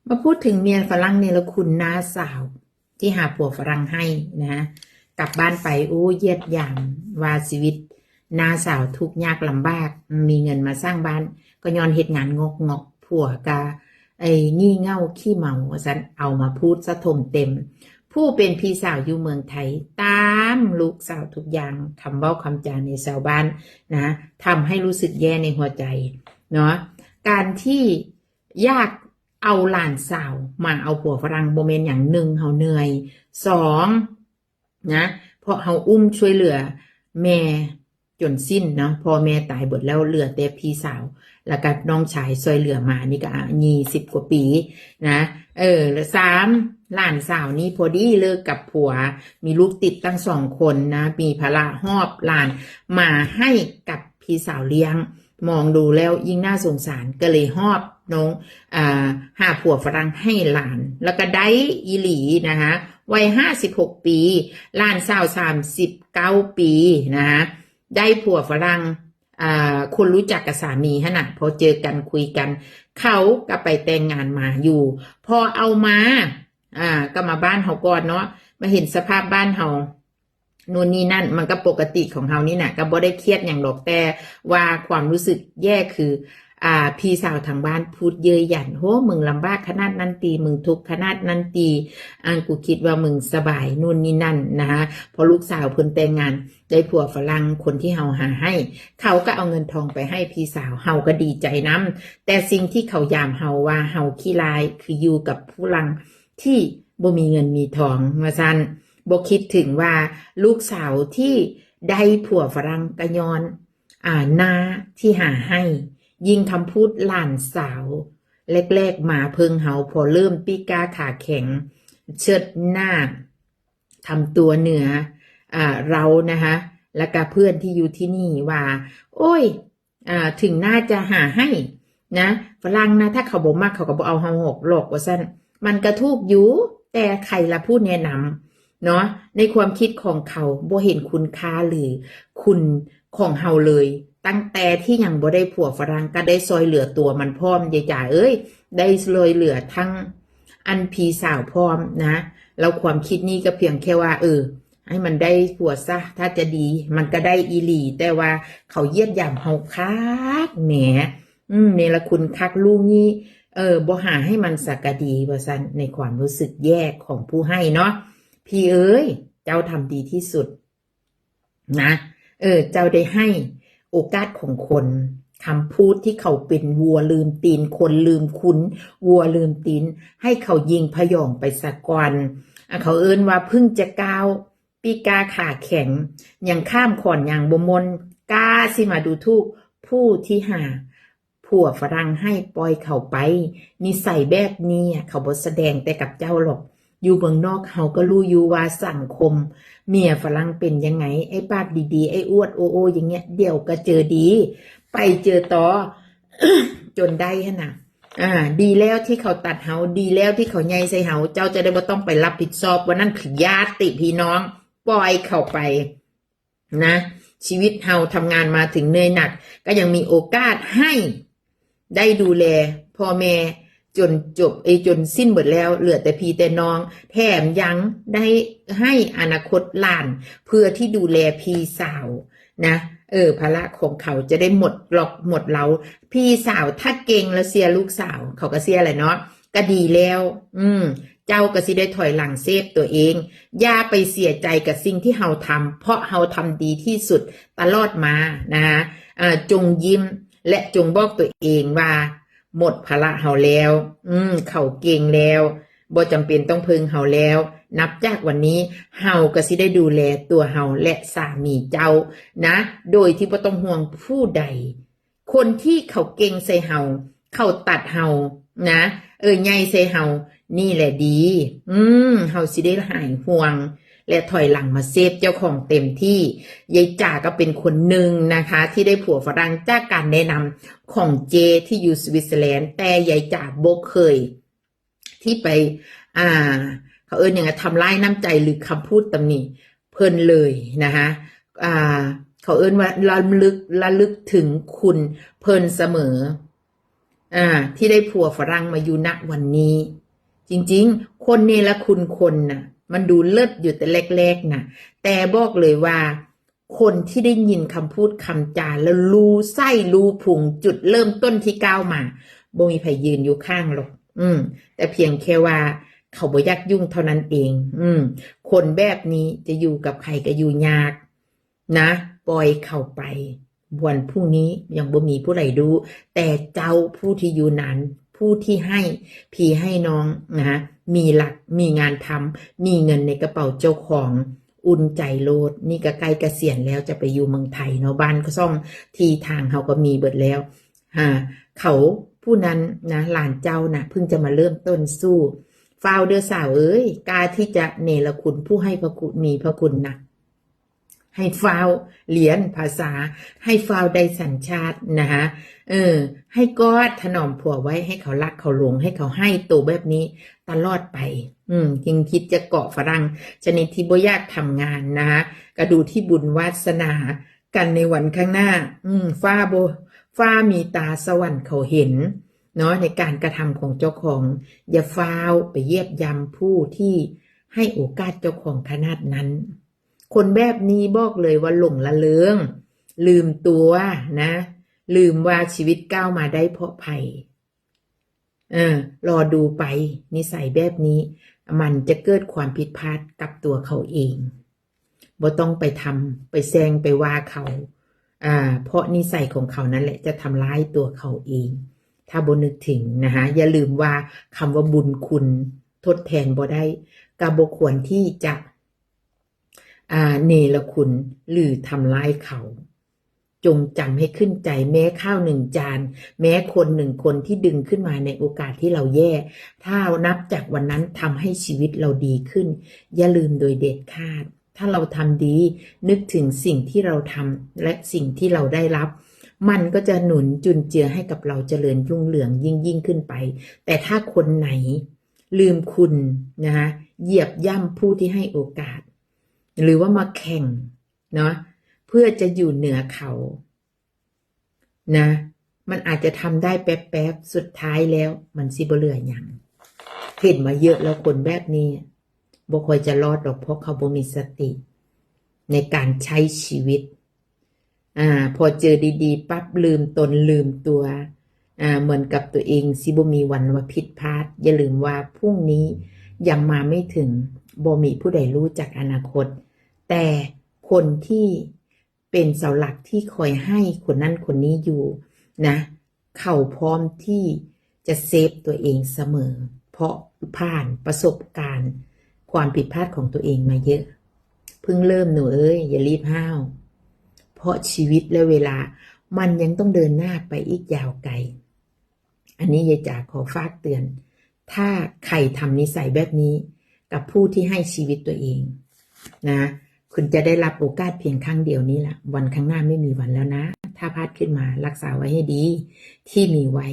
มาพูดถึงเมียฝรั่งเนรคุณน้าสาวที่หาผัวฝรั่งให้นะกลับบ้านไปโอ้เยียดหยามว่าชีวิตน้าสาวทุกข์ยากลำบากมีเงินมาสร้างบ้านก็ย้อนเหตุงานงกผัวกาไอ้งี่เง่าขี้เมาฉันเอามาพูดสะถมเต็มผู้เป็นพี่สาวอยู่เมืองไทยตามลูกสาวทุกอย่างคำเว้าคำจาในชาวบ้านนะทำให้รู้สึกแย่ในหัวใจเนาะการที่ยากเอาหลานสาวมาเอาผัวฝรั่งโมเมนอย่างหนึ่งเฮาเหนื่อยสองนะเพราะเฮาอุ้มช่วยเหลือแม่จนสิ้นเนาะพอแม่ตายเบิดแล้วเหลือแต่พี่สาวแล้วก็น้องชายช่วยเหลือมานี่ก็20 กว่าปีนะแล้ว3หลานสาวนี่พอดีเลิกกับผัวมีลูกติดตั้ง2 คนนะมีภาระหอบหลานมาให้กับพี่สาวเลี้ยงมองดูแล้วยิ่งน่าสงสารก็เลยหอบน้องหาผัวฝรั่งให้หลานแล้วก็ได้อีหลีนะคะวัย56 ปีหลานสาว39 ปีนะคะได้ผัวฝรั่งคนรู้จักกับสามีฮะนะพอเจอกันคุยกันเขาก็ไปแต่งงานมาอยู่พอเอามาก็มาบ้านเขาก่อนเนาะมาเห็นสภาพบ้านเขานู่นนี่นั่นมันก็ปกติของเขานี่นะก็บ่ได้เครียดอย่างหรอกแต่ว่าความรู้สึกแย่คือพี่สาวทางบ้านพูดเย้ยหยันโหมึงลำบากขนาดนั้นตีมึงทุกข์ขนาดนั้นตีกูคิดว่ามึงสบายนู่นนี่นั่นนะคะพอลูกสาวเพิ่นแต่งงานได้ผัวฝรั่งคนที่เฮาหาให้เขาก็เอาเงินทองไปให้พี่สาวเฮาก็ดีใจนำแต่สิ่งที่เขายามเฮาว่าเฮาขี้ลายคืออยู่กับผู้ลังที่บ่มีเงินมีทองว่าซั่นบ่คิดถึงว่าลูกสาวที่ได้ผัวฝรั่งกะยอนนาที่หาให้ยิ่งคำพูดหลานสาวแรกๆมาเพิงเฮาพอเริ่มปีกาขาแข็งเชิดหน้าทำตัวเหนือเรานะคะแล้วก็เพื่อนที่อยู่ที่นี่ว่าโอ้ยถึงน่าจะหาให้นะฝรั่งนะถ้าเขาบอกมากเขาก็บอกเอาเฮาหกหลอกว่าสั้นมันกระทูกอยู่แต่ใครละพูดแนะนำเนาะในความคิดของเขาบ่เห็นคุณค่าหรือคุณของเฮาเลยตั้งแต่ที่ยังบ่ได้ผัวฝรั่งก็ได้ซอยเหลือตัวมันพร้อมยายจ๋าเอ้ยได้ซอยเหลือทั้งอันพี่สาวพร้อมนะแล้วความคิดนี้ก็เพียงแค่ว่าให้มันได้ผัวซะถ้าจะดีมันก็ได้อีหลีแต่ว่าเขาเยียดหยามเฮาคักแหมเนรคุณคักลูกนี้บ่หาให้มันสักกะดีว่าซั่นในความรู้สึกแย่ของผู้ให้เนาะพี่เอ้ยเจ้าทำดีที่สุดนะเจ้าได้ให้โอกาสของคนคำพูดที่เขาเป็นวัวลืมตีนคนลืมคุ้นวัวลืมตีนให้เขายิงพยองไปสักก่อนเขาเอิ้นว่าพึ่งจะก้าวปีกาขาแข็งยังข้ามขอนอย่างบ่มนกล้าสิมาดูถูกผู้ที่หาผัวฝรั่งให้ปล่อยเขาไปนิสัยแบบนี้เขาบ่แสดงแต่กับเจ้าหรอกอยู่เมืองนอกเขาก็รู้อยู่ว่าสังคมเมียฝรั่งเป็นยังไงไอ้ปากดีๆไอ้อวดโอโออย่างเงี้ยเดี๋ยวก็เจอดีไปเจอต่อ จนได้ฮะนะดีแล้วที่เขาตัดเฮาดีแล้วที่เขาใยใส่เฮาเจ้าจะได้ไม่ต้องไปรับผิดชอบว่านั่นคือญาติพี่น้องปล่อยเขาไปนะชีวิตเฮาทำงานมาถึงเหนื่อยหนักก็ยังมีโอกาสให้ได้ดูแลพ่อแม่จนจบจนสิ้นหมดแล้วเหลือแต่พี่แต่น้องแถมยังได้ให้อนาคตหลานเพื่อที่ดูแลพี่สาวนะภาระของเขาจะได้หมดหลอกหมดเราพี่สาวถ้าเก่งแล้วเสียลูกสาวเขาก็เสียแหละเนาะก็ดีแล้วเจ้าก็สิได้ถอยหลังเซฟตัวเองอย่าไปเสียใจกับสิ่งที่เฮาทำเพราะเฮาทำดีที่สุดตลอดมานะคะจงยิ้มและจงบอกตัวเองว่าหมดภาระเฮาแล้วเขาเก่งแล้วบ่จำเป็นต้องพึ่งเฮาแล้วนับจากวันนี้เฮาก็สิได้ดูแลตัวเฮาและสามีเจ้านะโดยที่บ่ต้องห่วงผู้ใดคนที่เขาเก่งใส่เฮาเขาตัดเฮานะใหญ่ใส่เฮานี่แหละดีเฮาสิได้หายห่วงและถอยหลังมาเซฟเจ้าของเต็มที่ยายจ๋าก็เป็นคนหนึ่งนะคะที่ได้ผัวฝรั่งจากการแนะนำของเจที่อยู่สวิตเซอร์แลนด์แต่ยายจ๋าบ่เคยที่ไปเขาอย่างทำร้ายน้ำใจหรือคำพูดตำหนิเพิ่นเลยนะคะเขาว่าระลึกถึงคุณเพิ่นเสมอ ที่ได้ผัวฝรั่งมาอยู่ณวันนี้จริงๆคนเนรคุณคนน่ะมันดูเลิศอยู่แต่แรกๆนะแต่บอกเลยว่าคนที่ได้ยินคำพูดคำจาแล้วรู้ไส้รู้พุงจุดเริ่มต้นที่ก้าวมาบ่มีใครยืนอยู่ข้างหรอกแต่เพียงแค่ว่าเขาบ่อยากยุ่งเท่านั้นเองคนแบบนี้จะอยู่กับใครก็อยู่ยากนะปล่อยเข้าไปวันพรุ่งนี้ยังบ่มีผู้ใดรู้แต่เจ้าผู้ที่อยู่นั้นผู้ที่ให้พี่ให้น้องนะมีหลักมีงานทำมีเงินในกระเป๋าเจ้าของอุ่นใจโลดนี่ก็ใกล้เกษียณแล้วจะไปอยู่เมืองไทยเนาะบ้านก็ซ่องที่ทางเขาก็มีเบิดแล้วเขาผู้นั้นนะหลานเจ้านะเพิ่งจะมาเริ่มต้นสู้ฟาวเดอร์สาวเอ้ยกล้าที่จะเนรคุณผู้ให้พระคุณมีพระคุณนะให้ฟาวเหรียญภาษาให้ฟาวได้สัญชาตินะคะให้กอดถนอมผัวไว้ให้เขารักเขาหลงให้เขาให้ตัวแบบนี้ตลอดไปจึงคิดจะเกาะฝรั่งชนิดที่บ่ยากทำงานนะคะก็ดูที่บุญวาสนากันในวันข้างหน้าฟ้ามีตาสวรรค์เขาเห็นเนาะในการกระทำของเจ้าของอย่าฟ้าวไปเยียบยำผู้ที่ให้โอกาสเจ้าของขนาดนั้นคนแบบนี้บอกเลยว่าหลงละเลงลืมตัวนะลืมว่าชีวิตก้าวมาได้เพราะภัยรอดูไปนิสัยแบบนี้มันจะเกิดความผิดพลาดกับตัวเขาเองบ่ต้องไปทำไปแซงไปว่าเขาเพราะนิสัยของเขานั่นแหละจะทำร้ายตัวเขาเองถ้าบ่นึกถึงนะคะอย่าลืมว่าคำว่าบุญคุณทดแทนบ่ได้ก็บ่ควรที่จะเนรคุณหรือทำร้ายเขาจงจำให้ขึ้นใจแม้ข้าว1 จานแม้คน1 คนที่ดึงขึ้นมาในโอกาสที่เราแย่ถ้านับจากวันนั้นทำให้ชีวิตเราดีขึ้นอย่าลืมโดยเด็ดขาดถ้าเราทำดีนึกถึงสิ่งที่เราทำและสิ่งที่เราได้รับมันก็จะหนุนจุนเจือให้กับเราเจริญรุ่งเรืองยิ่งขึ้นไปแต่ถ้าคนไหนลืมคุณนะคะเหยียบย่ำผู้ที่ให้โอกาสหรือว่ามาแข่งเนาะเพื่อจะอยู่เหนือเขานะมันอาจจะทำได้แป๊บๆสุดท้ายแล้วมันสิบ่เหลือหยังเห็นมาเยอะแล้วคนแบบนี้บ่ค่อยจะรอดหรอกเพราะเขาบ่มีสติในการใช้ชีวิตพอเจอดีๆปั๊บลืมตนลืมตัวเหมือนกับตัวเองสิบ่มีวันว่าผิดพลาดอย่าลืมว่าพรุ่งนี้ยังมาไม่ถึงบ่มีผู้ใดรู้จักอนาคตแต่คนที่เป็นเสาหลักที่คอยให้คนนั้นคนนี้อยู่นะเขาพร้อมที่จะเซฟตัวเองเสมอเพราะผ่านประสบการณ์ความผิดพลาดของตัวเองมาเยอะเพิ่งเริ่มหนูเอ้ยอย่ารีบห้าวเพราะชีวิตและเวลามันยังต้องเดินหน้าไปอีกยาวไกลอันนี้ยายจ๋าขอฝากเตือนถ้าใครทำนิสัยแบบนี้กับผู้ที่ให้ชีวิตตัวเองนะคุณจะได้รับโอกาสเพียงครั้งเดียวนี้แหละวันข้างหน้าไม่มีวันแล้วนะถ้าพลาดขึ้นมารักษาไว้ให้ดีที่มีไว้